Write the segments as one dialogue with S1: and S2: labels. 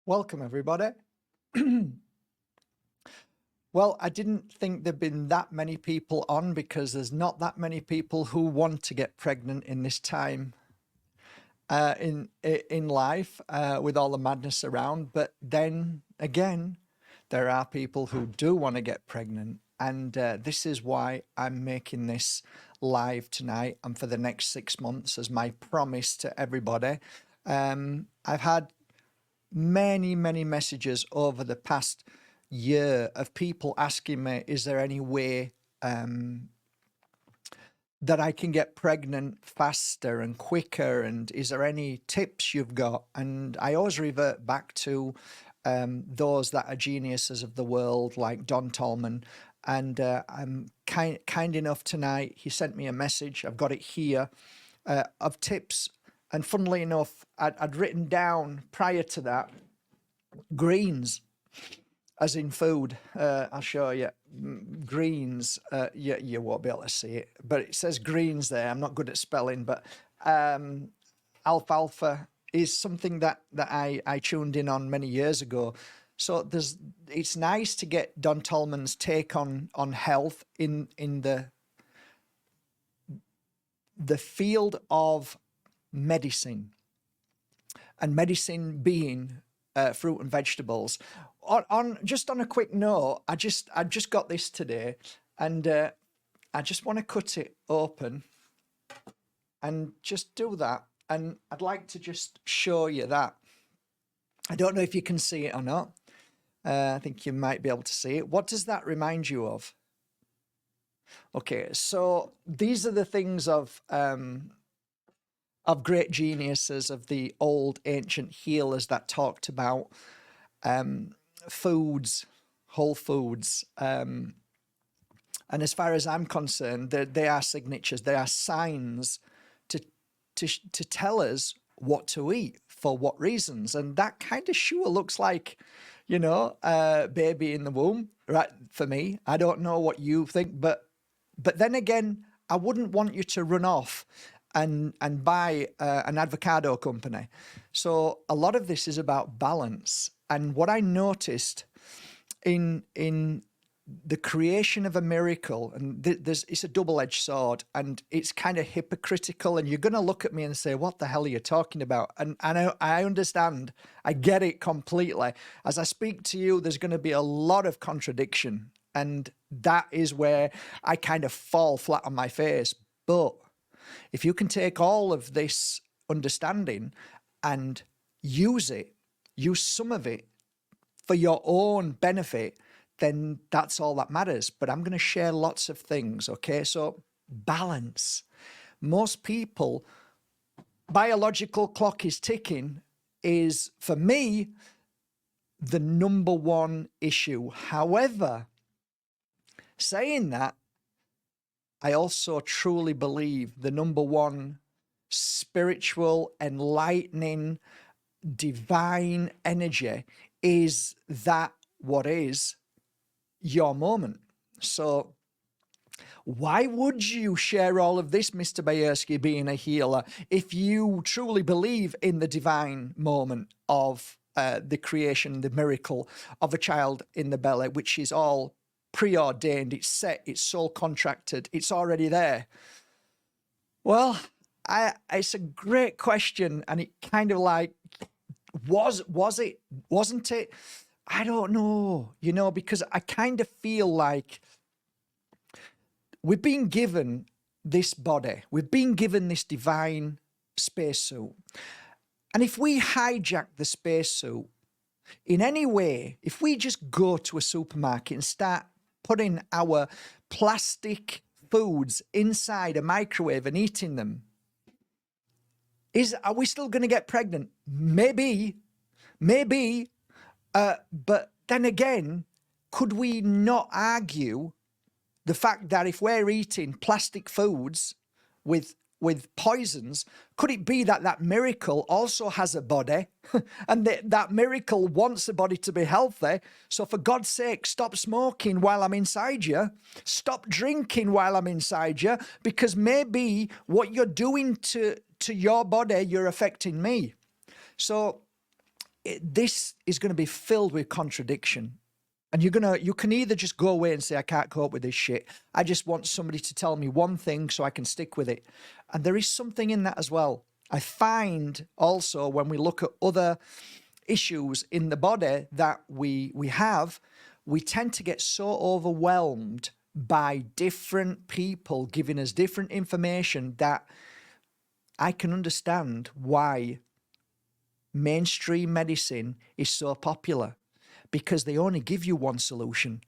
S1: Welcome, everybody. Well, I didn't think there'd been that many people on because there's not that many people who want to get pregnant in this time in life with all the madness around. But then again, there are people who do want to get pregnant. And this is why I'm making this live tonight and for the next 6 months as my promise to everybody. I've had many messages over the past year of people asking me, is there any way that I can get pregnant faster and quicker, and is there any tips you've got? And I always revert back to those that are geniuses of the world like Don Tolman. And I'm kind enough tonight, he sent me a message, I've got it here, of tips. And funnily enough, I'd written down prior to that, greens, as in food. I'll show you. Greens, you won't be able to see it, but it says greens there. I'm not good at spelling, but alfalfa is something that I tuned in on many years ago. So it's nice to get Don Tolman's take on health in the field of medicine, and medicine being fruit and vegetables. On a quick note, I just got this today, and I just want to cut it open and just do that. And I'd like to just show you that. I don't know if you can see it or not. I think you might be able to see it. What does that remind you of? Okay, so these are the things of great geniuses, of the old ancient healers that talked about foods, whole foods. And as far as I'm concerned, they are signatures, they are signs to tell us what to eat for what reasons. And that kind of sure looks like, baby in the womb, right? For me, I don't know what you think, but then again, I wouldn't want you to run off and buy an avocado company. So a lot of this is about balance. And what I noticed in the creation of a miracle, and it's a double-edged sword, and it's kind of hypocritical, and you're going to look at me and say, what the hell are you talking about? And I understand, I get it completely. As I speak to you, there's going to be a lot of contradiction, and that is where I kind of fall flat on my face. But if you can take all of this understanding and use some of it for your own benefit, then that's all that matters. But I'm going to share lots of things, okay? So balance. Most people, biological clock is ticking is, for me, the number one issue. However, saying that, I also truly believe the number one spiritual, enlightening, divine energy is that what is your moment. So why would you share all of this, Mr. Bayersky, being a healer, if you truly believe in the divine moment of the creation, the miracle of a child in the belly, which is all preordained, it's set, it's soul contracted, it's already there? Well, it's a great question, and it kind of like, was it, wasn't it? I don't know, because I kind of feel like we've been given this body, we've been given this divine spacesuit. And if we hijack the spacesuit in any way, if we just go to a supermarket and start putting our plastic foods inside a microwave and eating them, are we still going to get pregnant? Maybe. But then again, could we not argue the fact that if we're eating plastic foods with poisons, could it be that miracle also has a body and that miracle wants the body to be healthy? So for God's sake, stop smoking while I'm inside you. Stop drinking while I'm inside you, because maybe what you're doing to your body, you're affecting me. So this is going to be filled with contradiction. And you can either just go away and say, I can't cope with this shit. I just want somebody to tell me one thing so I can stick with it. And there is something in that as well. I find also when we look at other issues in the body that we have, we tend to get so overwhelmed by different people giving us different information that I can understand why mainstream medicine is so popular, because they only give you one solution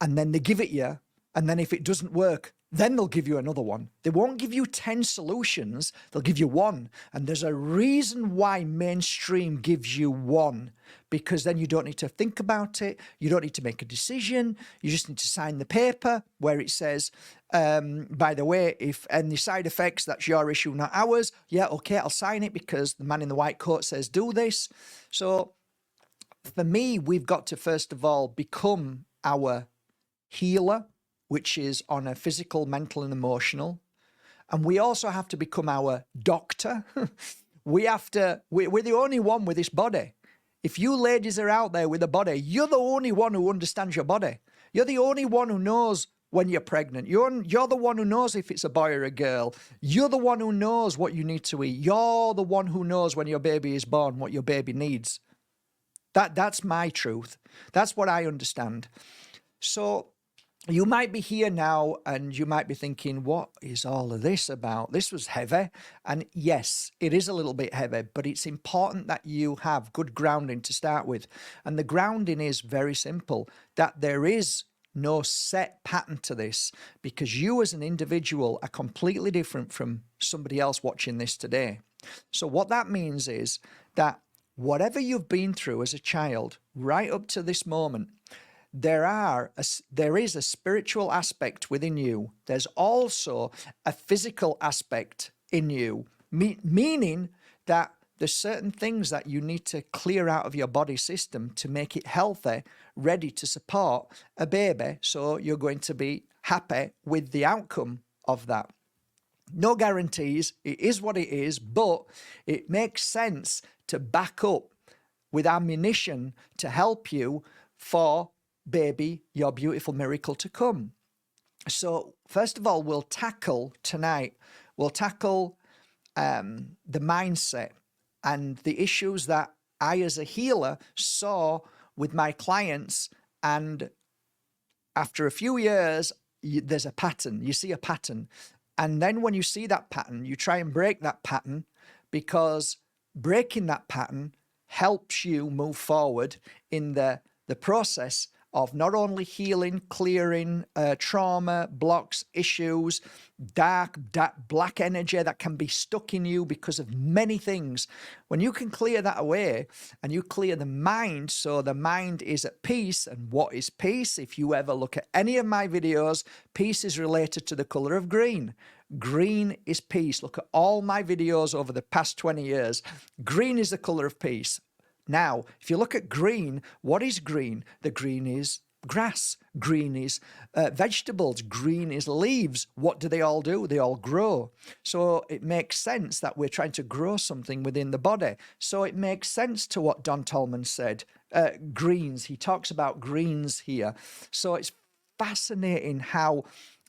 S1: and then they give it you. And then if it doesn't work, then they'll give you another one. They won't give you 10 solutions. They'll give you one. And there's a reason why mainstream gives you one, because then you don't need to think about it. You don't need to make a decision. You just need to sign the paper where it says, by the way, if any side effects, that's your issue, not ours. Yeah, okay, I'll sign it because the man in the white coat says do this. So for me, we've got to first of all become our healer, which is on a physical, mental, and emotional. And we also have to become our doctor. We're the only one with this body. If you ladies are out there with a body, you're the only one who understands your body. You're the only one who knows when you're pregnant. You're the one who knows if it's a boy or a girl. You're the one who knows what you need to eat. You're the one who knows when your baby is born, what your baby needs. That's my truth. That's what I understand. So you might be here now and you might be thinking, what is all of this about? This was heavy. And yes, it is a little bit heavy, but it's important that you have good grounding to start with. And the grounding is very simple, that there is no set pattern to this, because you as an individual are completely different from somebody else watching this today. So what that means is that whatever you've been through as a child, right up to this moment, there is a spiritual aspect within you. There's also a physical aspect in you, meaning that there's certain things that you need to clear out of your body system to make it healthy, ready to support a baby. So you're going to be happy with the outcome of that. No guarantees. It is what it is, but it makes sense to back up with ammunition to help you for baby, your beautiful miracle to come. So first of all, we'll tackle the mindset and the issues that I as a healer saw with my clients. And after a few years, there's a pattern. You see a pattern. And then when you see that pattern, you try and break that pattern, because breaking that pattern helps you move forward in the process of not only healing, clearing trauma, blocks, issues, dark, black energy that can be stuck in you because of many things. When you can clear that away and you clear the mind, so the mind is at peace. And what is peace? If you ever look at any of my videos, peace is related to the color of green. Green is peace. Look at all my videos over the past 20 years. Green is the color of peace. Now, if you look at green, what is green? The green is grass. Green is vegetables. Green is leaves. What do? They all grow. So it makes sense that we're trying to grow something within the body. So it makes sense to what Don Tolman said. Greens, he talks about greens here. So it's fascinating how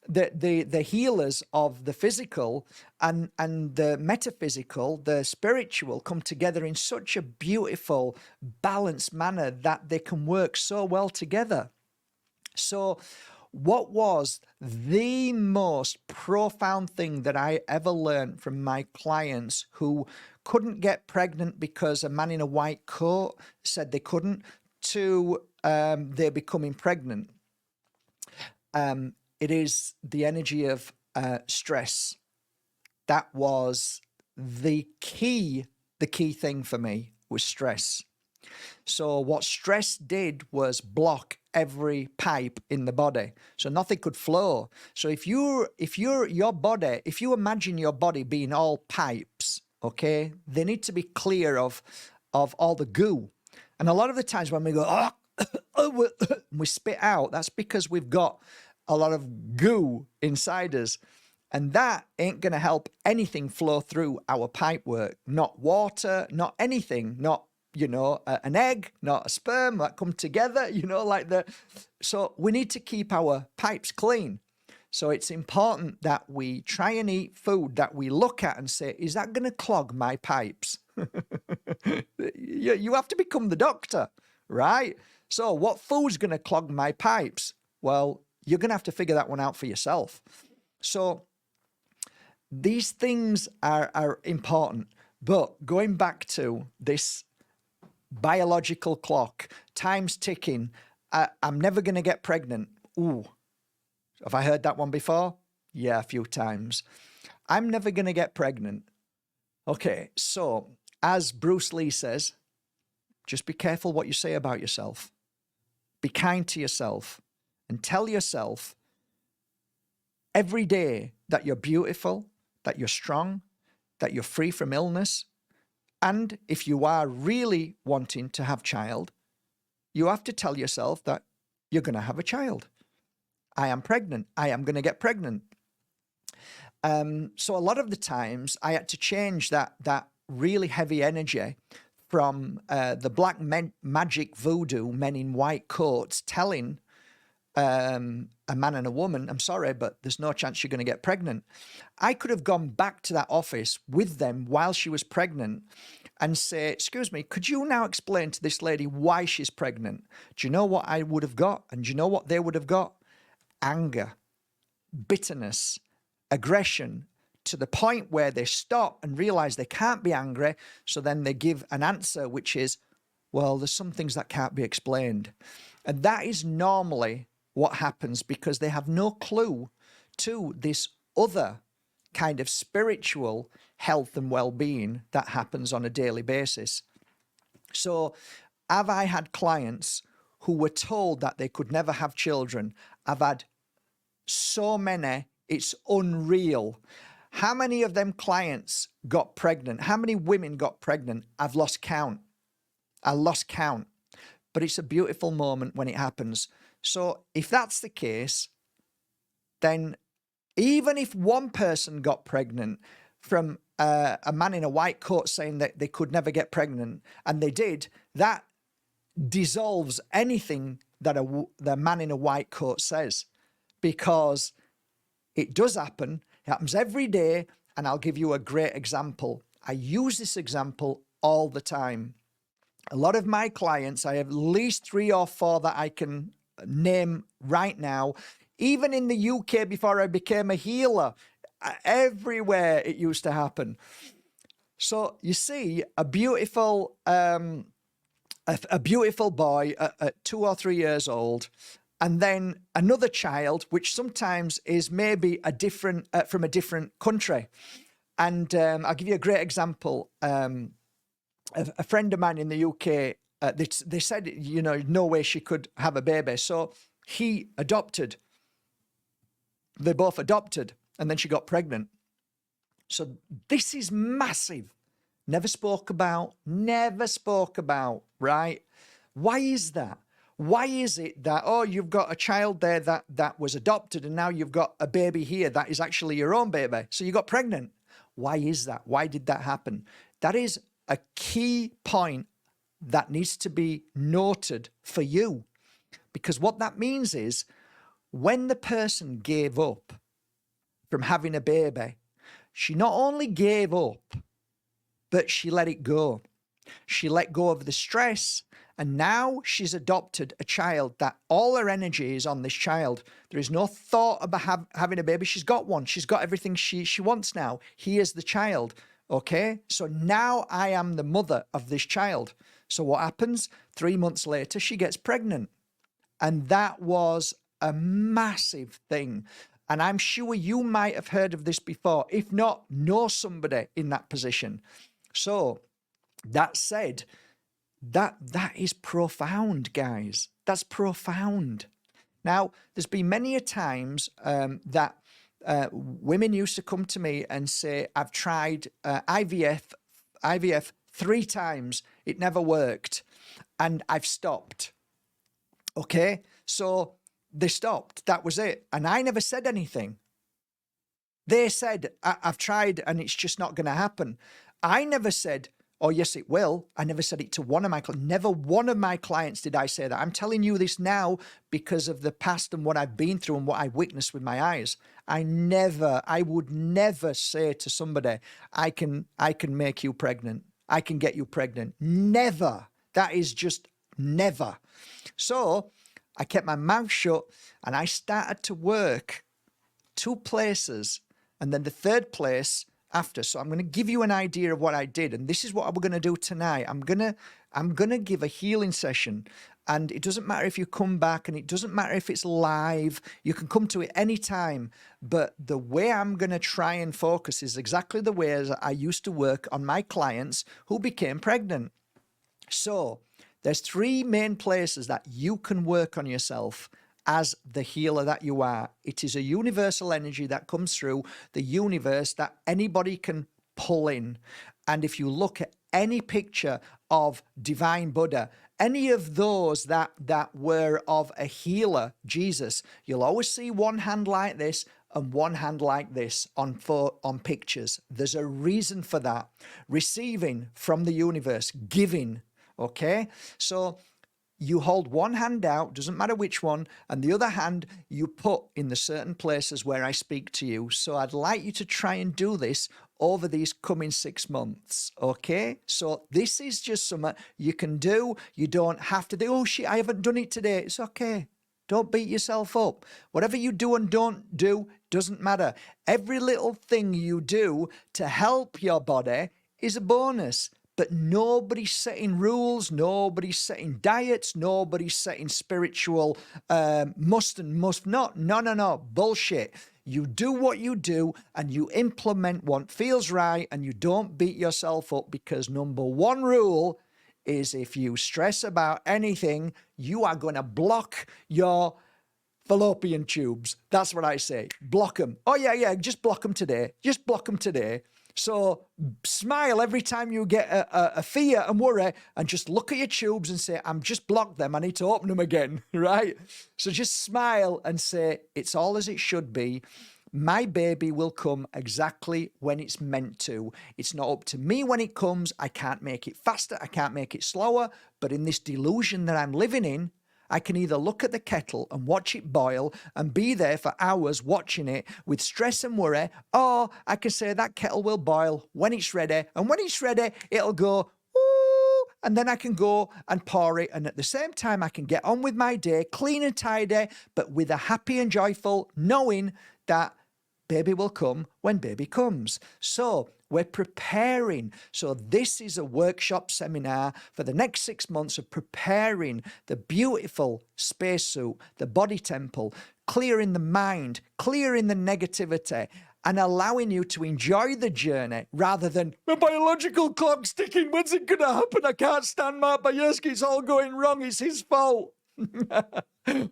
S1: the healers of the physical and the metaphysical, the spiritual, come together in such a beautiful, balanced manner that they can work so well together. So what was the most profound thing that I ever learned from my clients who couldn't get pregnant because a man in a white coat said they couldn't, to they're becoming pregnant? It is the energy of stress. That was the key thing for me, was stress. So what stress did was block every pipe in the body, so nothing could flow. So if you imagine your body being all pipes, okay, they need to be clear of all the goo. And a lot of the times when we go, we spit out, that's because we've got a lot of goo inside us, and that ain't going to help anything flow through our pipework. Not water, not anything, not an egg, not a sperm that come together, so we need to keep our pipes clean. So it's important that we try and eat food that we look at and say, is that going to clog my pipes? You have to become the doctor, right? So what food's going to clog my pipes? Well, you're going to have to figure that one out for yourself. So these things are important. But going back to this biological clock, time's ticking, I'm never going to get pregnant. Ooh, have I heard that one before? Yeah, a few times. I'm never going to get pregnant. Okay, so as Bruce Lee says, just be careful what you say about yourself. Be kind to yourself and tell yourself every day that you're beautiful, that you're strong, that you're free from illness. And if you are really wanting to have child, you have to tell yourself that you're going to have a child. I am pregnant. I am going to get pregnant. So a lot of the times I had to change that really heavy energy from the black magic voodoo men in white coats telling a man and a woman, I'm sorry, but there's no chance you're going to get pregnant. I could have gone back to that office with them while she was pregnant and say, excuse me, could you now explain to this lady why she's pregnant? Do you know what I would have got? And do you know what they would have got? Anger, bitterness, aggression, to the point where they stop and realize they can't be angry. So then they give an answer, which is, well, there's some things that can't be explained. And that is normally what happens because they have no clue to this other kind of spiritual health and well-being that happens on a daily basis. So have I had clients who were told that they could never have children? I've had so many, it's unreal. How many of them clients got pregnant? How many women got pregnant? I've lost count. I lost count. But it's a beautiful moment when it happens. So if that's the case, then even if one person got pregnant from a man in a white coat saying that they could never get pregnant, and they did, that dissolves anything that the man in a white coat says, because it does happen. It happens every day. And I'll give you a great example. I use this example all the time. A lot of my clients, I have at least 3 or 4 that I can name right now. Even in the UK, before I became a healer, everywhere it used to happen. So you see a beautiful boy at 2 or 3 years old, and then another child, which sometimes is maybe a different from a different country. And I'll give you a great example. A friend of mine in the UK, they said, no way she could have a baby. So he adopted. They both adopted, and then she got pregnant. So this is massive. Never spoke about, right? Why is that? Why is it that, you've got a child there that was adopted, and now you've got a baby here that is actually your own baby? So you got pregnant. Why is that? Why did that happen? That is a key point that needs to be noted for you, because what that means is when the person gave up from having a baby, she not only gave up, but she let it go. She let go of the stress, and now she's adopted a child that all her energy is on this child. There is no thought about having a baby. She's got one. She's got everything she wants now. Here's the child. Okay, so now I am the mother of this child. So what happens? 3 months later, she gets pregnant. And that was a massive thing. And I'm sure you might have heard of this before. If not, know somebody in that position. So that said, that is profound, guys. That's profound. Now, there's been many a times that women used to come to me and say, I've tried IVF 3 times. It never worked. And I've stopped. Okay, so they stopped. That was it. And I never said anything. They said, I've tried and it's just not going to happen. I never said, Oh, yes, it will. I never said it to one of my clients. Never one of my clients did I say that. I'm telling you this now because of the past and what I've been through and what I witnessed with my eyes. I would never say to somebody, I can make you pregnant. I can get you pregnant. Never. That is just never. So I kept my mouth shut and I started to work 2 places and then the 3rd place after. So I'm going to give you an idea of what I did, and this is what we're going to do tonight. I'm going to give a healing session, and it doesn't matter if you come back, and it doesn't matter if it's live. You can come to it anytime, but the way I'm going to try and focus is exactly the way as I used to work on my clients who became pregnant. So there's 3 main places that you can work on yourself as the healer that you are. It is a universal energy that comes through the universe that anybody can pull in. And if you look at any picture of divine Buddha, any of those that were of a healer, Jesus, you'll always see one hand like this and one hand like this on pictures. There's a reason for that. Receiving from the universe, giving, okay? So you hold one hand out, doesn't matter which one, and the other hand you put in the certain places where I speak to you. So I'd like you to try and do this over these coming 6 months, okay? So this is just something you can do. You don't have to do, oh shit, I haven't done it today. It's okay. Don't beat yourself up. Whatever you do and don't do doesn't matter. Every little thing you do to help your body is a bonus. But nobody's setting rules, nobody's setting diets, nobody's setting spiritual must and must not. No. Bullshit. You do what you do and you implement what feels right and you don't beat yourself up, because number 1 rule is if you stress about anything, you are going to block your fallopian tubes. That's what I say. Block them. Oh, yeah, just block them today. Just block them today. So smile every time you get a fear and worry, and just look at your tubes and say, I'm just blocked them. I need to open them again, right? So just smile and say, it's all as it should be. My baby will come exactly when it's meant to. It's not up to me when it comes. I can't make it faster. I can't make it slower. But in this delusion that I'm living in, I can either look at the kettle and watch it boil and be there for hours watching it with stress and worry, or I can say that kettle will boil when it's ready, and when it's ready, it'll go, ooh, and then I can go and pour it, and at the same time, I can get on with my day, clean and tidy, but with a happy and joyful knowing that baby will come when baby comes. So we're preparing. So this is a workshop seminar for the next 6 months of preparing the beautiful spacesuit, the body temple, clearing the mind, clearing the negativity, and allowing you to enjoy the journey rather than, my biological clock's ticking, when's it going to happen? I can't stand Mark Bayersky, it's all going wrong, it's his fault.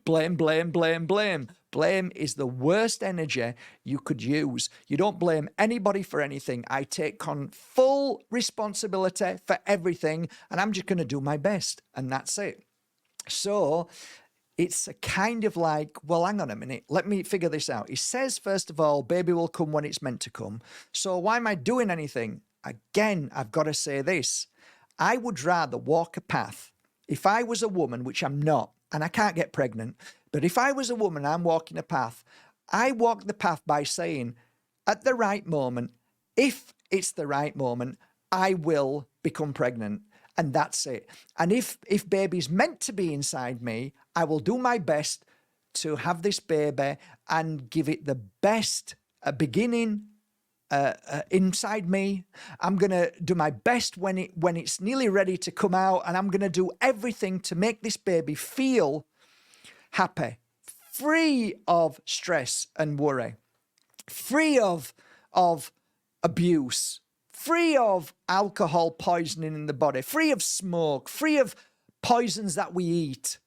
S1: Blame. Blame is the worst energy you could use. You don't blame anybody for anything. I take on full responsibility for everything, and I'm just going to do my best, and that's it. So it's a kind of like, well, hang on a minute, let me figure this out. He says, first of all, baby will come when it's meant to come. So why am I doing anything? Again, I've got to say this. I would rather walk a path. If I was a woman, which I'm not, and I can't get pregnant, but if I was a woman, I'm walking a path, I walk the path by saying, at the right moment, if it's the right moment, I will become pregnant. And that's it. And if baby's meant to be inside me, I will do my best to have this baby and give it the best beginning inside me. I'm going to do my best when it's nearly ready to come out, and I'm going to do everything to make this baby feel happy, free of stress and worry, free of abuse, free of alcohol poisoning in the body, free of smoke, free of poisons that we eat,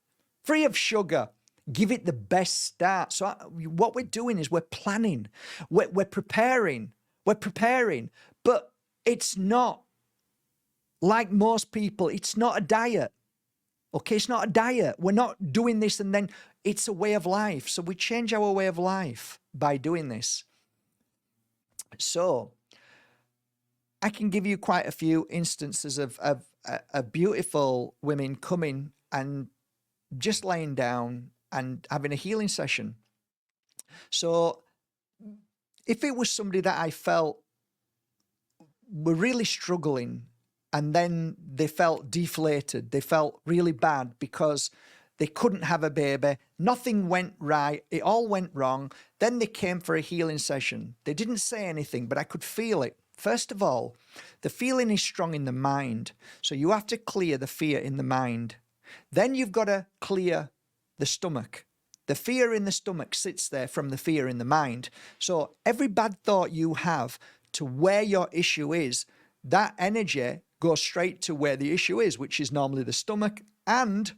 S1: free of sugar. Give it the best start. So what we're doing is we're planning, we're preparing, but it's not like most people. It's not a diet. Okay, it's not a diet. We're not doing this and then it's a way of life. So we change our way of life by doing this. So I can give you quite a few instances of beautiful women coming and just laying down and having a healing session. So if it was somebody that I felt were really struggling, and then they felt deflated, they felt really bad because they couldn't have a baby, nothing went right, it all went wrong, then they came for a healing session. They didn't say anything, but I could feel it. First of all, the feeling is strong in the mind. So you have to clear the fear in the mind. Then you've got to clear the stomach. The fear in the stomach sits there from the fear in the mind. So every bad thought you have to where your issue is, that energy goes straight to where the issue is, which is normally the stomach and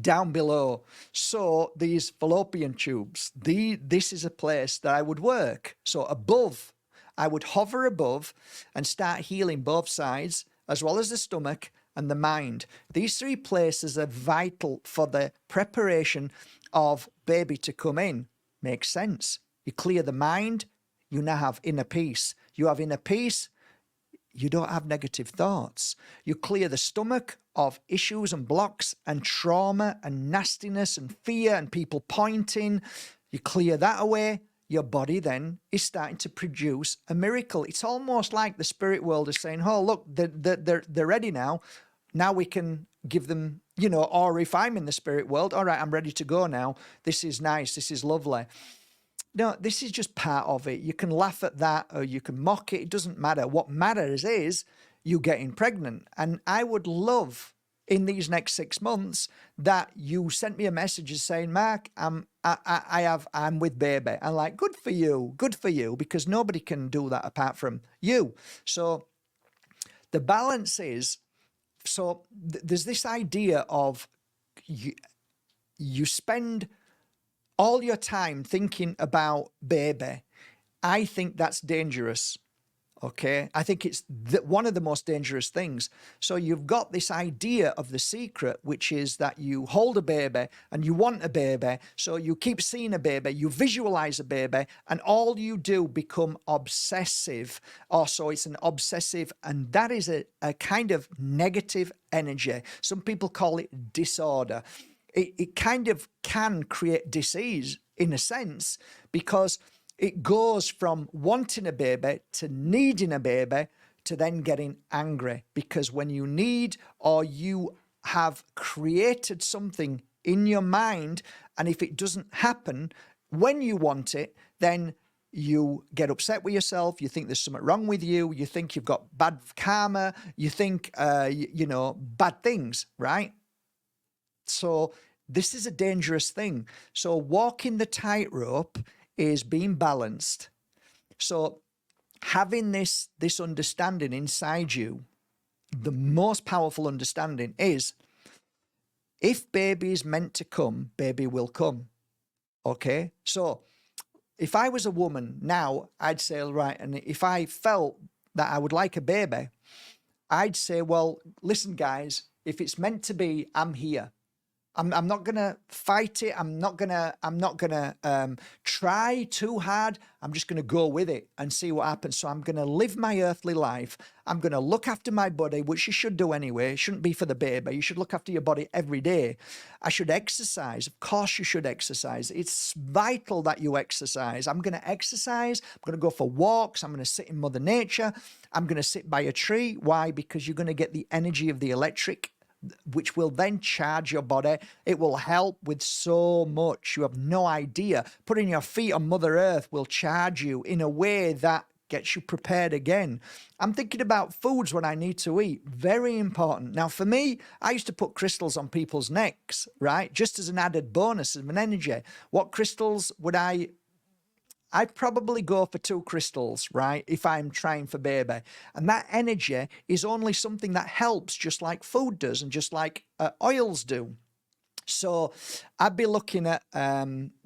S1: down below. So these fallopian tubes, this is a place that I would work. So above, I would hover above and start healing both sides, as well as the stomach and the mind. These three places are vital for the preparation of baby to come in. Makes sense. You clear the mind, you now have inner peace. You have inner peace, you don't have negative thoughts. You clear the stomach of issues and blocks and trauma and nastiness and fear and people pointing. You clear that away. Your body then is starting to produce a miracle. It's almost like the spirit world is saying, oh, look, they're ready now. Now we can give them, you know, or if I'm in the spirit world, all right, I'm ready to go now. This is nice. This is lovely. No, this is just part of it. You can laugh at that or you can mock it. It doesn't matter. What matters is you getting pregnant. And I would love in these next 6 months that you sent me a message saying, Mark, I'm with baby. I'm like, good for you, because nobody can do that apart from you. So the balance is, so there's this idea of you spend all your time thinking about baby. I think that's dangerous. Okay. I think it's one of the most dangerous things. So you've got this idea of the secret, which is that you hold a baby and you want a baby. So you keep seeing a baby, you visualize a baby, and all you do become obsessive. Also, it's an obsessive, and that is a kind of negative energy. Some people call it disorder. It kind of can create disease in a sense, because it goes from wanting a baby to needing a baby to then getting angry, because when you need or you have created something in your mind, and if it doesn't happen when you want it, then you get upset with yourself. You think there's something wrong with you. You think you've got bad karma. You think, bad things, right? So this is a dangerous thing. So walking the tightrope is being balanced. So having this understanding inside you, the most powerful understanding is, if baby is meant to come, baby will come. Okay? So if I was a woman now, I'd say, right, and if I felt that I would like a baby, I'd say, well, listen, guys, if it's meant to be, I'm here. I'm not gonna fight it. I'm not gonna try too hard. I'm just gonna go with it and see what happens. So I'm gonna live my earthly life. I'm gonna look after my body, which you should do anyway. It shouldn't be for the baby. You should look after your body every day. I should exercise. Of course you should exercise. It's vital that you exercise. I'm gonna exercise. I'm gonna go for walks. I'm gonna sit in Mother Nature. I'm gonna sit by a tree. Why? Because you're gonna get the energy of the electric, which will then charge your body. It will help with so much. You have no idea. Putting your feet on Mother Earth will charge you in a way that gets you prepared again. I'm thinking about foods when I need to eat. Very important. Now, for me, I used to put crystals on people's necks, right? Just as an added bonus of an energy. What crystals would I'd probably go for 2 crystals, right? If I'm trying for baby. And that energy is only something that helps, just like food does and just like oils do. So I'd be looking at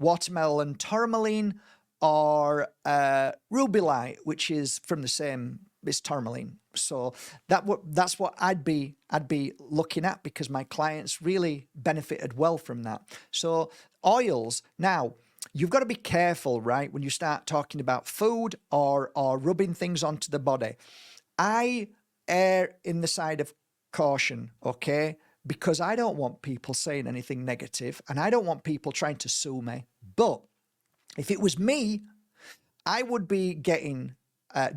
S1: watermelon tourmaline or rubilite, which is from the same, it's tourmaline. So that's what I'd be looking at, because my clients really benefited well from that. So oils. Now, you've got to be careful, right, when you start talking about food or rubbing things onto the body. I err in the side of caution, okay? Because I don't want people saying anything negative and I don't want people trying to sue me. But if it was me, I would be getting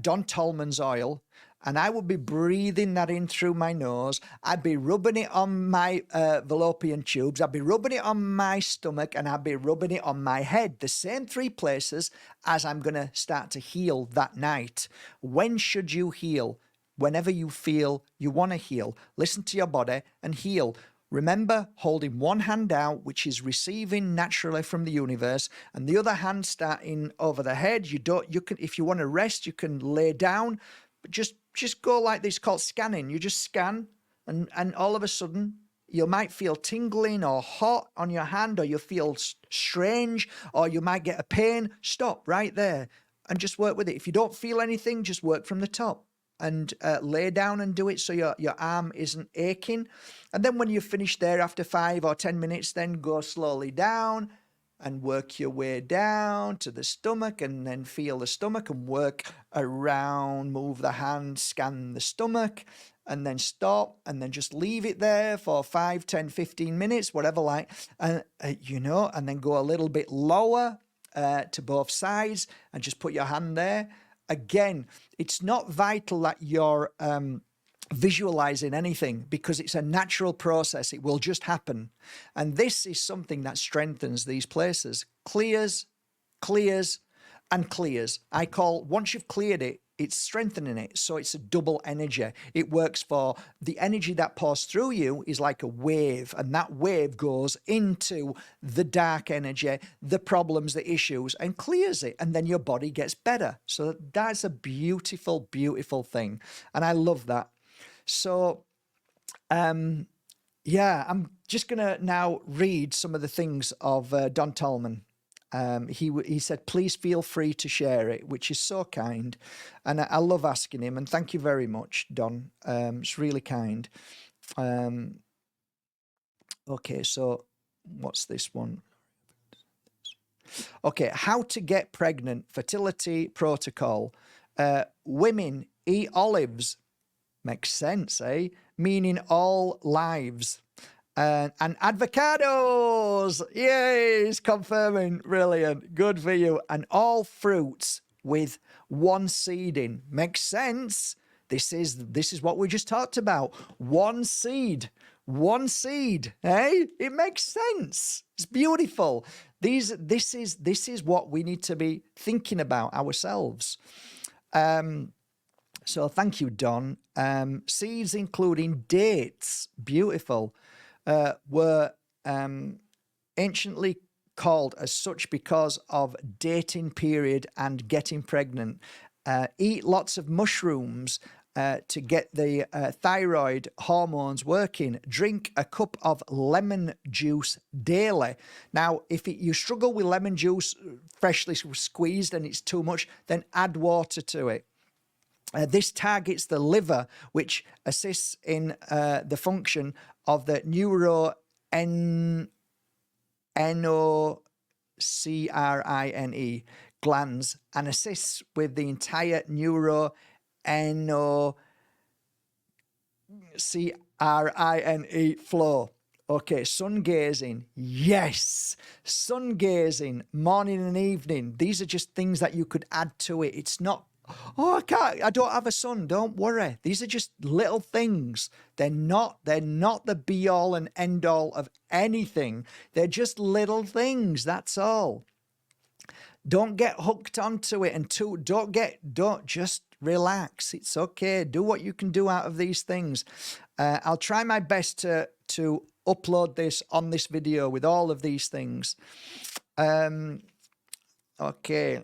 S1: Don Tolman's oil and I would be breathing that in through my nose. I'd be rubbing it on my fallopian tubes. I'd be rubbing it on my stomach and I'd be rubbing it on my head. The same 3 places as I'm going to start to heal that night. When should you heal? Whenever you feel you want to heal. Listen to your body and heal. Remember holding one hand out, which is receiving naturally from the universe, and the other hand starting over the head. You can, if you want to rest, you can lay down, but just go like this, called scanning. You just scan, and all of a sudden you might feel tingling or hot on your hand, or you feel strange, or you might get a pain. Stop right there and just work with it. If you don't feel anything, just work from the top. And lay down and do it so your arm isn't aching. And then when you're finished there after 5 or 10 minutes, then go slowly down and work your way down to the stomach, and then feel the stomach and work around, move the hand, scan the stomach, and then stop, and then just leave it there for 5, 10, 15 minutes, whatever, like, and and then go a little bit lower to both sides and just put your hand there. Again, it's not vital that you're visualizing anything, because it's a natural process. It will just happen. And this is something that strengthens these places. Clears, and clears. I call, once you've cleared it, it's strengthening it. So it's a double energy. It works for the energy that pours through you is like a wave, and that wave goes into the dark energy, the problems, the issues, and clears it. And then your body gets better. So that's a beautiful, beautiful thing. And I love that. So, yeah, I'm just going to now read some of the things of Don Tolman. He said, please feel free to share it, which is so kind. And I love asking him. And thank you very much, Don. It's really kind. Okay, so what's this one? Okay, how to get pregnant, fertility protocol. Women eat olives. Makes sense, eh? Meaning all lives. And avocados, yay, it's confirming, brilliant, good for you. And all fruits with one seeding. Makes sense. This is what we just talked about. One seed, eh? It makes sense. It's beautiful. This is what we need to be thinking about ourselves. So thank you, Don. Seeds including dates, beautiful. Were anciently called as such because of dating period and getting pregnant. Eat lots of mushrooms to get the thyroid hormones working. Drink a cup of lemon juice daily. Now, if you struggle with lemon juice freshly squeezed and it's too much, then add water to it. This targets the liver, which assists in the function of the neuroendocrine glands, and assists with the entire neuroendocrine flow. Okay, sun gazing. Yes, sun gazing, morning and evening. These are just things that you could add to it. It's not, oh, I don't have a son. Don't worry. These are just little things. They're not the be all and end all of anything. They're just little things. That's all. Don't get hooked onto it, and don't just relax. It's okay. Do what you can do out of these things. I'll try my best to upload this on this video with all of these things. Okay.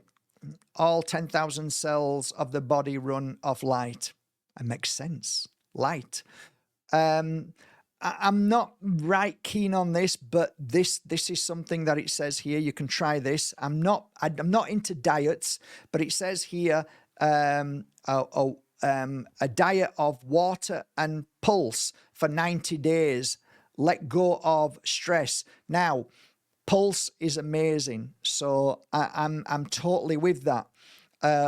S1: All 10,000 cells of the body run off light. It makes sense. Light. I'm not right keen on this, but this is something that it says here. You can try this. I'm not into diets, but it says here a diet of water and pulse for 90 days. Let go of stress. Now, pulse is amazing, so I'm totally with that.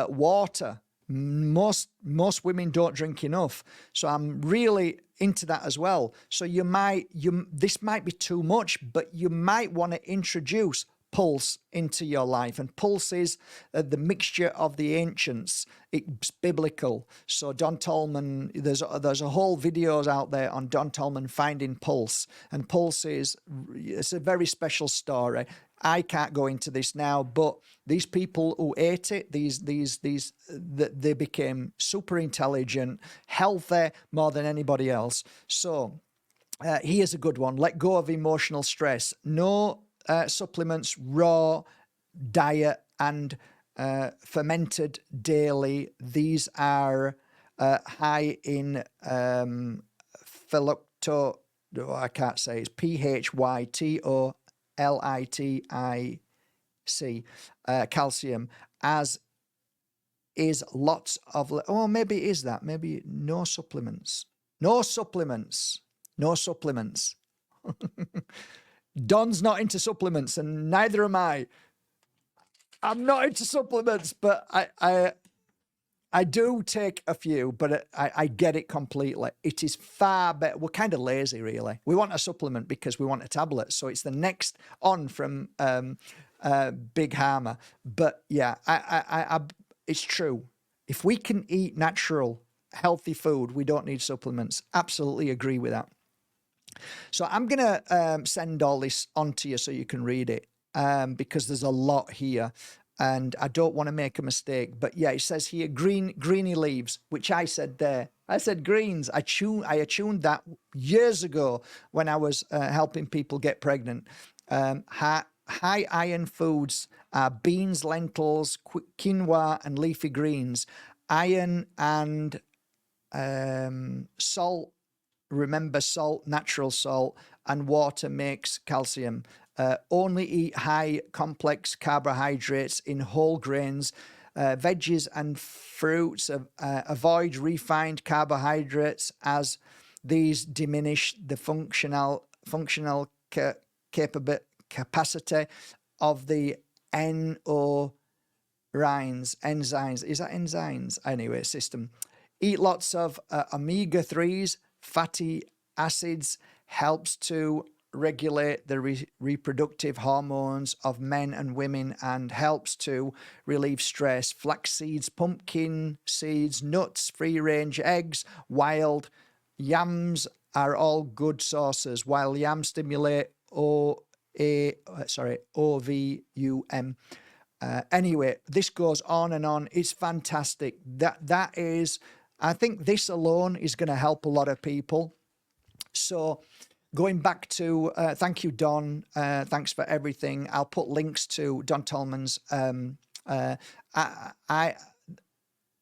S1: Water, Most women don't drink enough, so I'm really into that as well. So this might be too much, but you might want to introduce pulse into your life. And pulse is the mixture of the ancients. It's biblical. So Don Tolman, there's a whole videos out there on Don Tolman finding pulse, and pulse it's a very special story. I can't go into this now, but these people who ate it, they became super intelligent, healthy more than anybody else. So here's a good one. Let go of emotional stress. No supplements, raw diet, and fermented daily. These are high in phylocto. Oh, I can't say it's PHYTOLITIC, calcium, as is lots of. Oh, maybe it is that. Maybe no supplements. No supplements. No supplements. Don's not into supplements, and neither am I. I'm not into supplements, but I do take a few, but I get it completely. It is far better. We're kind of lazy, really. We want a supplement because we want a tablet. So it's the next on from Big Harmer. But yeah, it's true. If we can eat natural, healthy food, we don't need supplements. Absolutely agree with that. So I'm going to send all this on to you so you can read it because there's a lot here. And I don't want to make a mistake. But yeah, it says here, greeny leaves, which I said there. I said greens. I attuned that years ago when I was helping people get pregnant. High iron foods are beans, lentils, quinoa, and leafy greens. Iron and salt. Remember, salt, natural salt, and water makes calcium. Only eat high complex carbohydrates in whole grains, veggies and fruits. Avoid refined carbohydrates as these diminish the functional capacity of the enzymes. Is that enzymes? Anyway, system. Eat lots of omega-3s, fatty acids, helps to regulate the reproductive hormones of men and women and helps to relieve stress. Flax seeds, pumpkin seeds, nuts, free-range eggs, wild yams are all good sources. Wild yams stimulate OVUM. Anyway, this goes on and on. It's fantastic. That is, I think this alone is going to help a lot of people. So going back to, thank you, Don. Thanks for everything. I'll put links to Don Tolman's,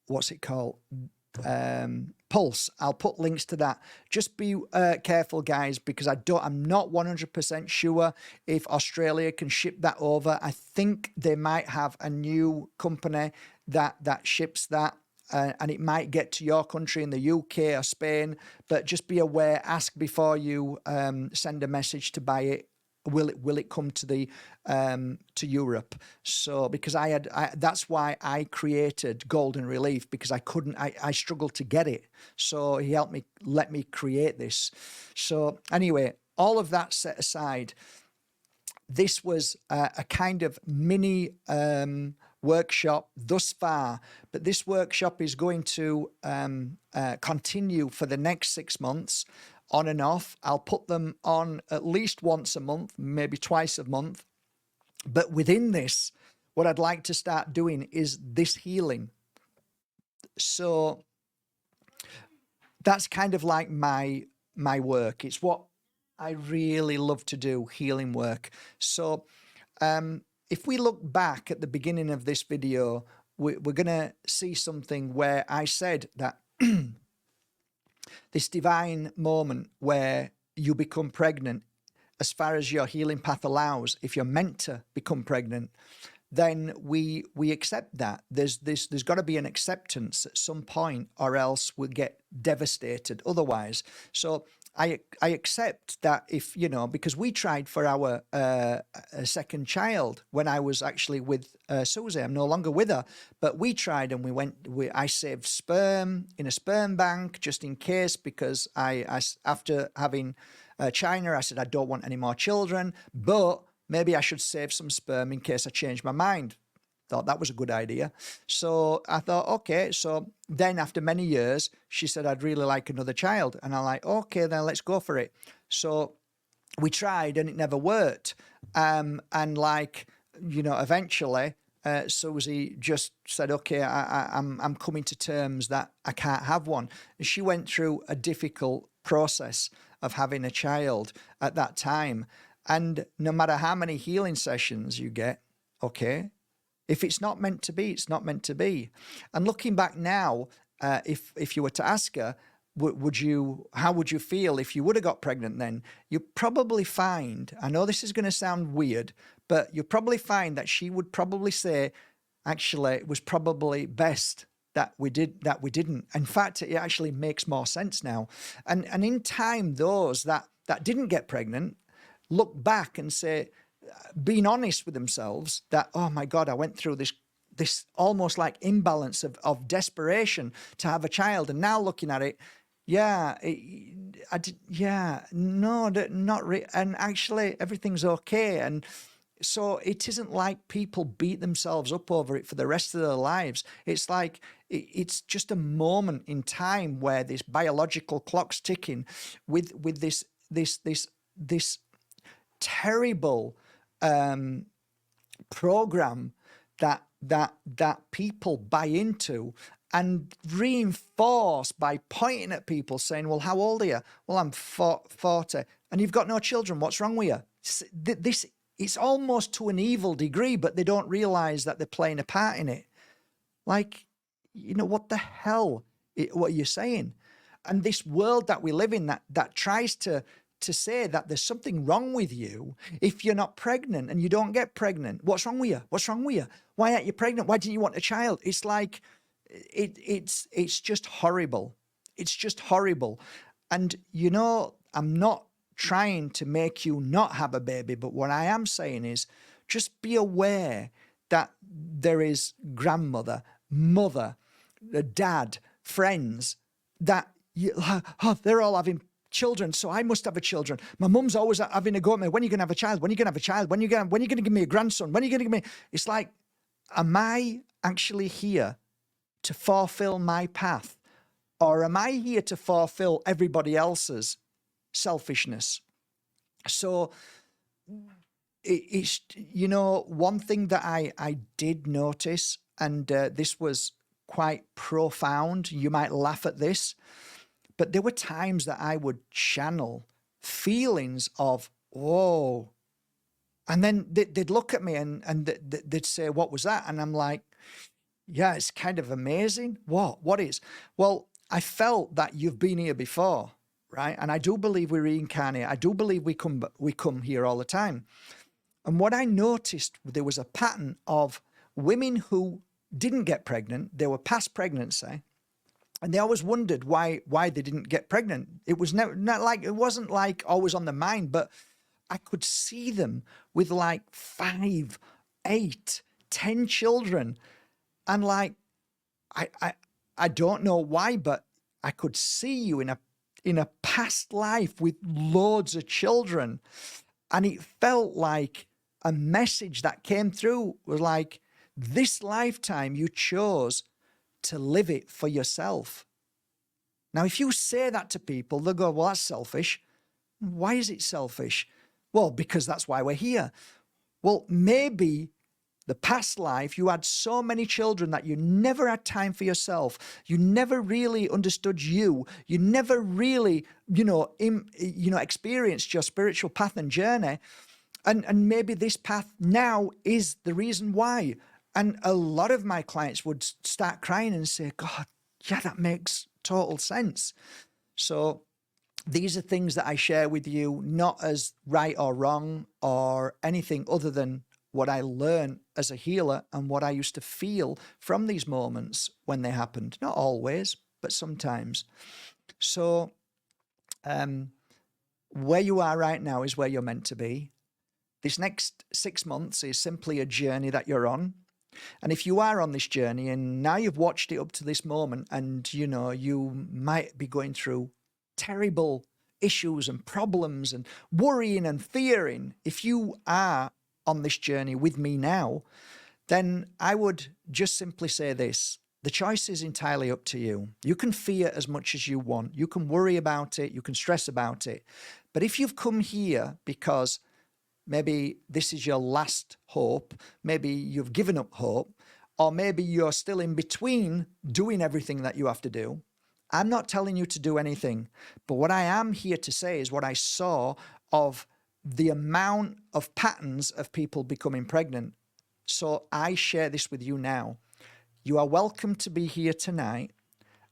S1: what's it called? Pulse. I'll put links to that. Just be careful, guys, because I'm not 100% sure if Australia can ship that over. I think they might have a new company that ships that. And it might get to your country in the UK or Spain, but just be aware, ask before you send a message to buy it. Will it come to the to Europe? So because that's why I created Golden Relief, because I struggled to get it. So he helped me, let me create this. So anyway, all of that set aside, this was a kind of mini workshop thus far, but this workshop is going to continue for the next 6 months, on and off. I'll put them on at least once a month, maybe twice a month. But within this, what I'd like to start doing is this healing. So that's kind of like my work. It's what I really love to do, healing work. So if we look back at the beginning of this video, we're going to see something where I said that this divine moment where you become pregnant, as far as your healing path allows, if you're meant to become pregnant, then we accept that. There's got to be an acceptance at some point, or else we'll get devastated otherwise. So I accept that if, you know, because we tried for our second child when I was actually with Susie. I'm no longer with her, but we tried and I saved sperm in a sperm bank just in case, because after having China, I said, I don't want any more children, but maybe I should save some sperm in case I change my mind. Thought that was a good idea. So I thought, okay. So then after many years, she said, I'd really like another child. And I'm like, okay, then let's go for it. So we tried and it never worked. And like, you know, eventually, Susie just said, okay, I'm coming to terms that I can't have one. And she went through a difficult process of having a child at that time. And no matter how many healing sessions you get, okay, if it's not meant to be, it's not meant to be. And looking back now, if you were to ask her, how would you feel if you would have got pregnant then? You probably find, I know this is going to sound weird, but you'll probably find that she would probably say, actually, it was probably best that we didn't. In fact, it actually makes more sense now. And in time, those that didn't get pregnant look back and say, being honest with themselves, that, oh my God, I went through this almost like imbalance of desperation to have a child. And now looking at it, yeah, no, not really. And actually everything's okay. And so it isn't like people beat themselves up over it for the rest of their lives. It's like, it's just a moment in time where this biological clock's ticking with this terrible program that people buy into and reinforce by pointing at people saying, well, how old are you? Well, I'm 40 and you've got no children. What's wrong with you? This, it's almost to an evil degree, but they don't realize that they're playing a part in it. Like, you know, what the hell, what are you saying? And this world that we live in that tries to say that there's something wrong with you if you're not pregnant and you don't get pregnant. What's wrong with you? What's wrong with you? Why aren't you pregnant? Why didn't you want a child? It's like, it's just horrible. It's just horrible. And, you know, I'm not trying to make you not have a baby, but what I am saying is just be aware that there is grandmother, mother, dad, friends that they're all having children, so I must have a children. My mum's always having a go at me. When are you going to have a child? When are you going to have a child? When are you going to give me a grandson? When are you going to give me? It's like, am I actually here to fulfill my path, or am I here to fulfill everybody else's selfishness? So it's, you know, one thing that I did notice, and this was quite profound. You might laugh at this, but there were times that I would channel feelings of, whoa. And then they'd look at me and they'd say, what was that? And I'm like, yeah, it's kind of amazing. What is? Well, I felt that you've been here before, right? And I do believe we reincarnate. I do believe we come here all the time. And what I noticed, there was a pattern of women who didn't get pregnant. They were past pregnancy. And they always wondered why they didn't get pregnant. It was not like, it wasn't like always on the mind, but I could see them with like 5, 8, 10 children. And like, I don't know why, but I could see you in a past life with loads of children. And it felt like a message that came through was like, this lifetime you chose to live it for yourself. Now, if you say that to people, they'll go, well, that's selfish. Why is it selfish? Well, because that's why we're here. Well, maybe the past life, you had so many children that you never had time for yourself. You never really understood you. You never really, experienced your spiritual path and journey. And maybe this path now is the reason why. And a lot of my clients would start crying and say, God, yeah, that makes total sense. So these are things that I share with you, not as right or wrong or anything other than what I learned as a healer and what I used to feel from these moments when they happened. Not always, but sometimes. So where you are right now is where you're meant to be. This next 6 months is simply a journey that you're on. And if you are on this journey and now you've watched it up to this moment, and you know, you might be going through terrible issues and problems and worrying and fearing, if you are on this journey with me now, then I would just simply say this: the choice is entirely up to you. You can fear as much as you want. You can worry about it. You can stress about it. But if you've come here because maybe this is your last hope, maybe you've given up hope, or maybe you're still in between doing everything that you have to do, I'm not telling you to do anything. But what I am here to say is what I saw of the amount of patterns of people becoming pregnant. So I share this with you now. You are welcome to be here tonight.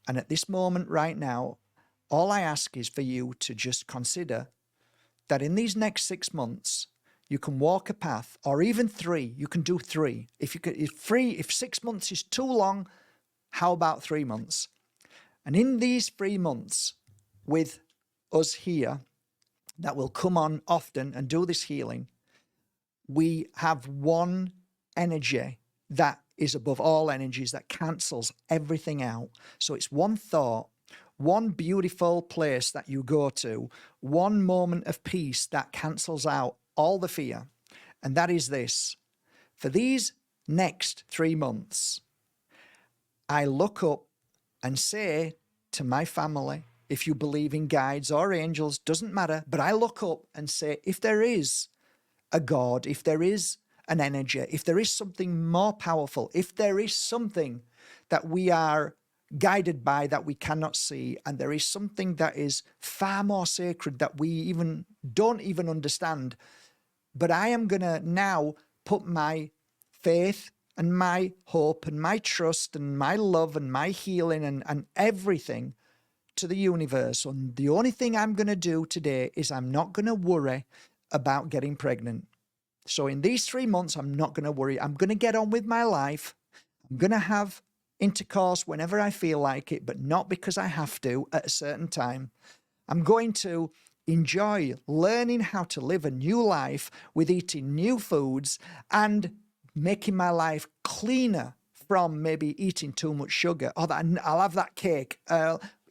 S1: And at this moment right now, all I ask is for you to just consider that in these next 6 months, you can walk a path, or even 3. You can do 3. If 6 months is too long, how about 3 months? And in these 3 months with us here that will come on often and do this healing, we have one energy that is above all energies, that cancels everything out. So it's one thought, one beautiful place that you go to, one moment of peace that cancels out all the fear. And that is this: for these next 3 months, I look up and say to my family, if you believe in guides or angels, doesn't matter, but I look up and say, if there is a God, if there is an energy, if there is something more powerful, if there is something that we are guided by that we cannot see, and there is something that is far more sacred that we don't even understand, but I am going to now put my faith and my hope and my trust and my love and my healing and everything to the universe. And the only thing I'm going to do today is I'm not going to worry about getting pregnant. So in these 3 months, I'm not going to worry. I'm going to get on with my life. I'm going to have intercourse whenever I feel like it, but not because I have to at a certain time. I'm going to enjoy learning how to live a new life with eating new foods and making my life cleaner from maybe eating too much sugar. Or that I'll have that cake.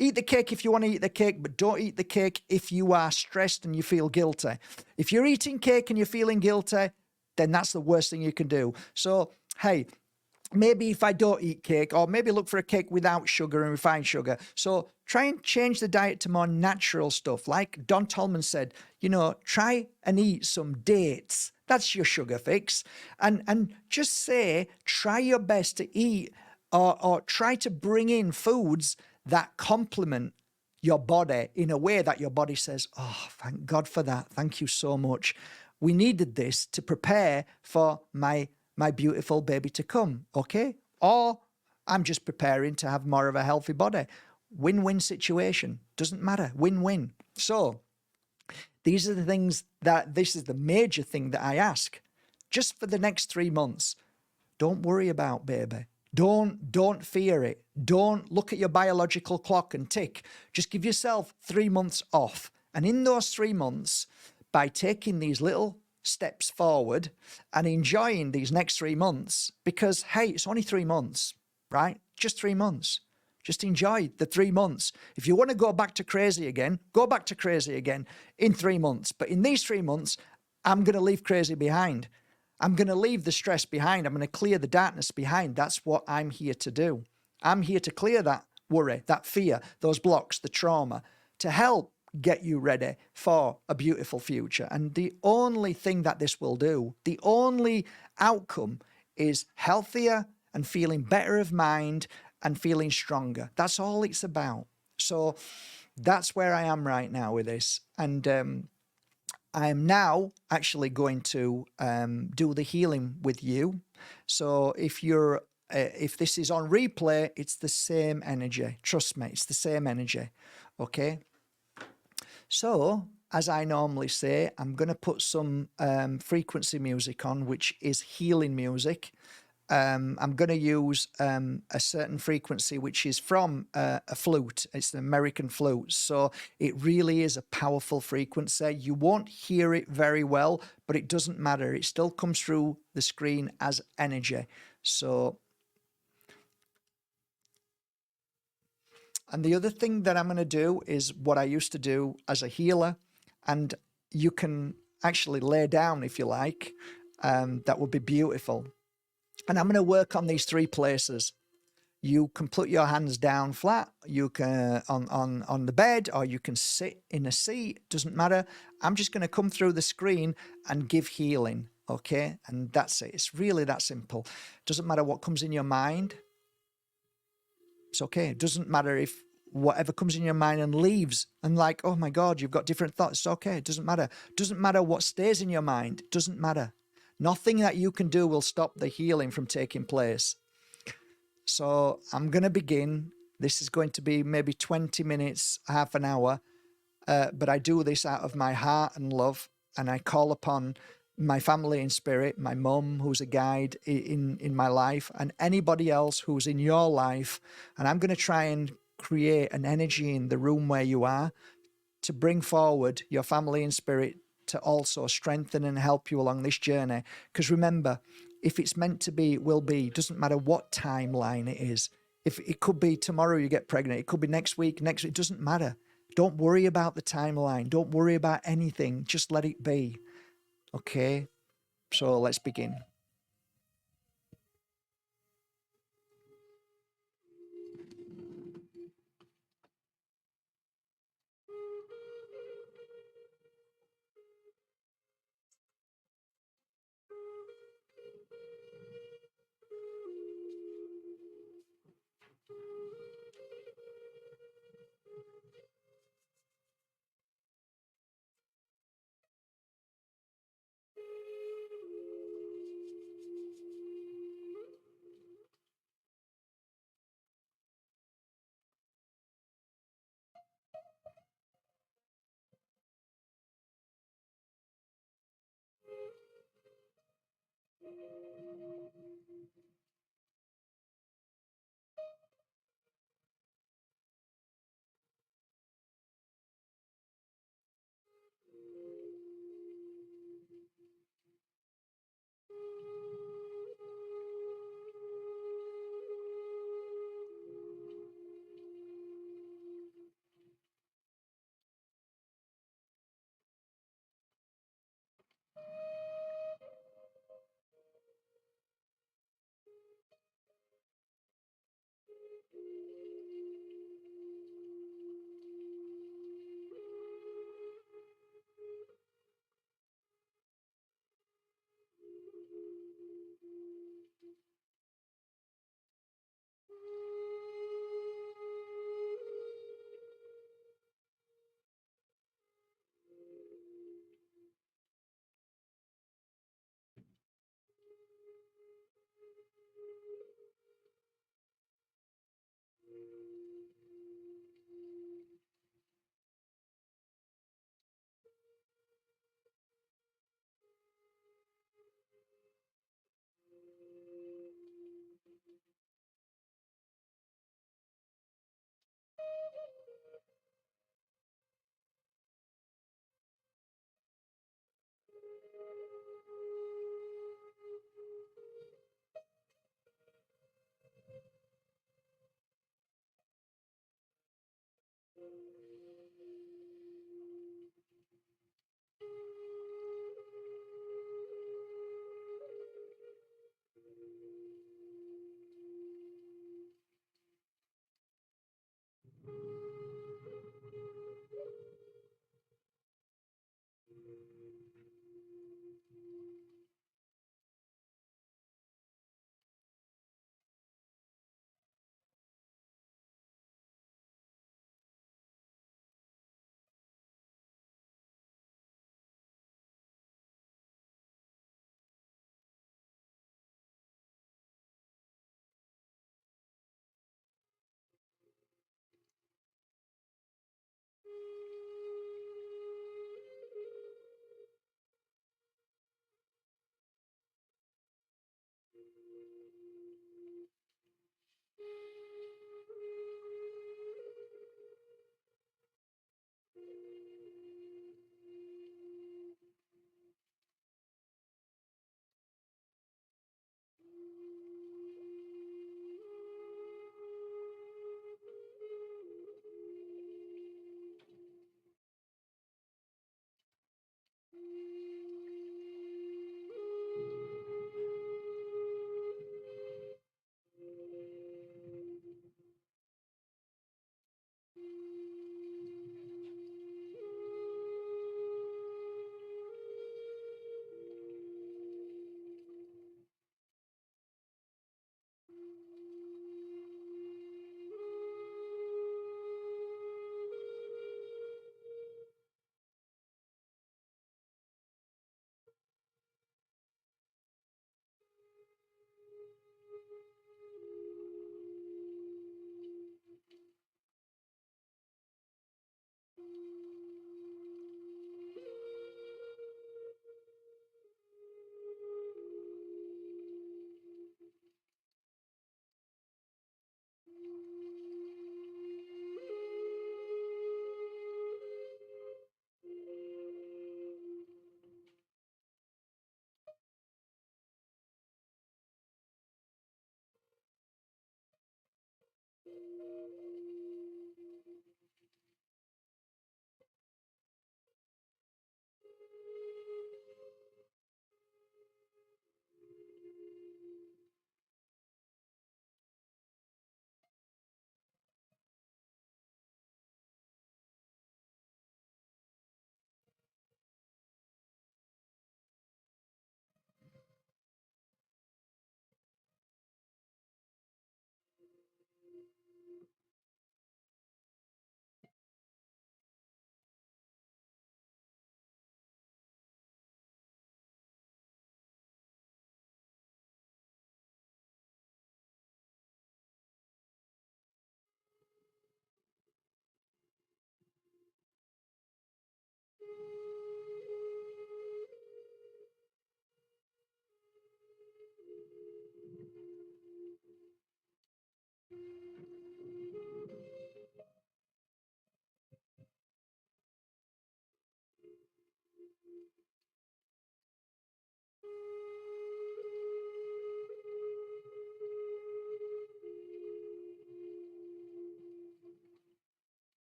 S1: Eat the cake if you want to eat the cake, but don't eat the cake if you are stressed and you feel guilty. If you're eating cake and you're feeling guilty, then that's the worst thing you can do. So, hey, maybe if I don't eat cake, or maybe look for a cake without sugar and refined sugar. So try and change the diet to more natural stuff. Like Don Tolman said, you know, try and eat some dates. That's your sugar fix. And just say, try your best to eat or try to bring in foods that complement your body in a way that your body says, oh, thank God for that. Thank you so much. We needed this to prepare for my beautiful baby to come, okay? Or I'm just preparing to have more of a healthy body. Win-win situation. Doesn't matter. Win-win. So these are the things this is the major thing that I ask. Just for the next 3 months, don't worry about baby. Don't fear it. Don't look at your biological clock and tick. Just give yourself 3 months off. And in those 3 months, by taking these little steps forward and enjoying these next 3 months, because, hey, it's only 3 months, right? Just 3 months. Just enjoy the 3 months. If you want to go back to crazy again, go back to crazy again in 3 months. But in these 3 months, I'm going to leave crazy behind. I'm going to leave the stress behind. I'm going to clear the darkness behind. That's what I'm here to do. I'm here to clear that worry, that fear, those blocks, the trauma, to help get you ready for a beautiful future. And the only thing that this will do, the only outcome is healthier and feeling better of mind and feeling stronger. That's all it's about. So that's where I am right now with this. And I am now actually going to do the healing with you. So if this is on replay, it's the same energy. Trust me, it's the same energy. Okay. So as I normally say, I'm going to put some frequency music on, which is healing music. I'm going to use a certain frequency, which is from a flute. It's an American flute. So it really is a powerful frequency. You won't hear it very well, but it doesn't matter. It still comes through the screen as energy. So, and the other thing that I'm going to do is what I used to do as a healer. And you can actually lay down if you like. That would be beautiful. And I'm going to work on these three places. You can put your hands down flat. You can on the bed, or you can sit in a seat. Doesn't matter. I'm just going to come through the screen and give healing. Okay, and that's it. It's really that simple. Doesn't matter what comes in your mind. It's okay. It doesn't matter if whatever comes in your mind and leaves and like, oh my God, you've got different thoughts. It's okay. It doesn't matter. Doesn't matter what stays in your mind. It doesn't matter. Nothing that you can do will stop the healing from taking place. So I'm going to begin. This is going to be maybe 20 minutes, half an hour. But I do this out of my heart and love. And I call upon my family in spirit, my mum, who's a guide in my life, and anybody else who's in your life. And I'm going to try and create an energy in the room where you are to bring forward your family in spirit to also strengthen and help you along this journey. Because remember, if it's meant to be, it will be. It doesn't matter what timeline it is. If it could be tomorrow you get pregnant, it could be next week, it doesn't matter. Don't worry about the timeline. Don't worry about anything. Just let it be. Okay? So let's begin.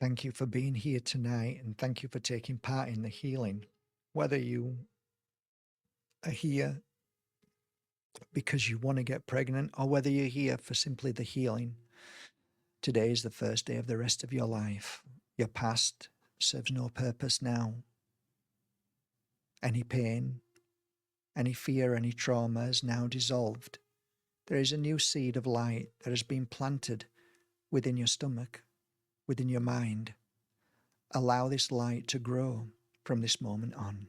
S1: Thank you for being here tonight, and thank you for taking part in the healing. Whether you are here because you want to get pregnant or whether you're here for simply the healing, today is the first day of the rest of your life. Your past serves no purpose now. Any pain Any fear, any trauma is now dissolved. There is a new seed of light that has been planted within your stomach, within your mind. Allow this light to grow from this moment on,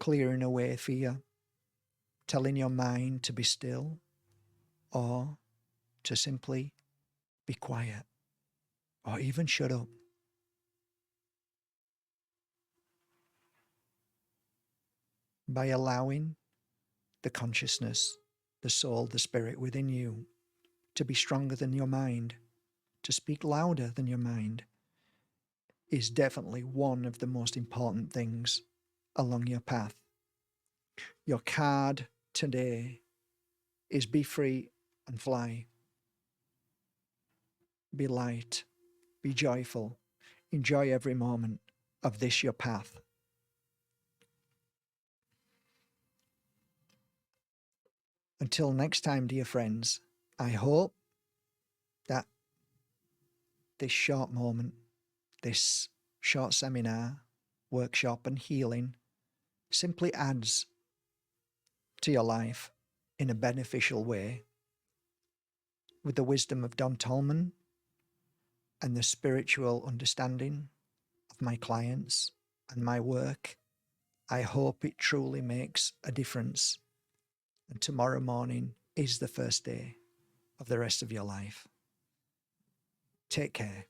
S1: clearing away fear, telling your mind to be still or to simply be quiet or even shut up. By allowing the consciousness, the soul, the spirit within you to be stronger than your mind, to speak louder than your mind, is definitely one of the most important things along your path. Your card today is be free and fly. Be light, be joyful, enjoy every moment of this your path. Until next time, dear friends, I hope that this short moment, this short seminar, workshop and healing simply adds to your life in a beneficial way. With the wisdom of Don Tolman and the spiritual understanding of my clients and my work, I hope it truly makes a difference. And tomorrow morning is the first day of the rest of your life. Take care.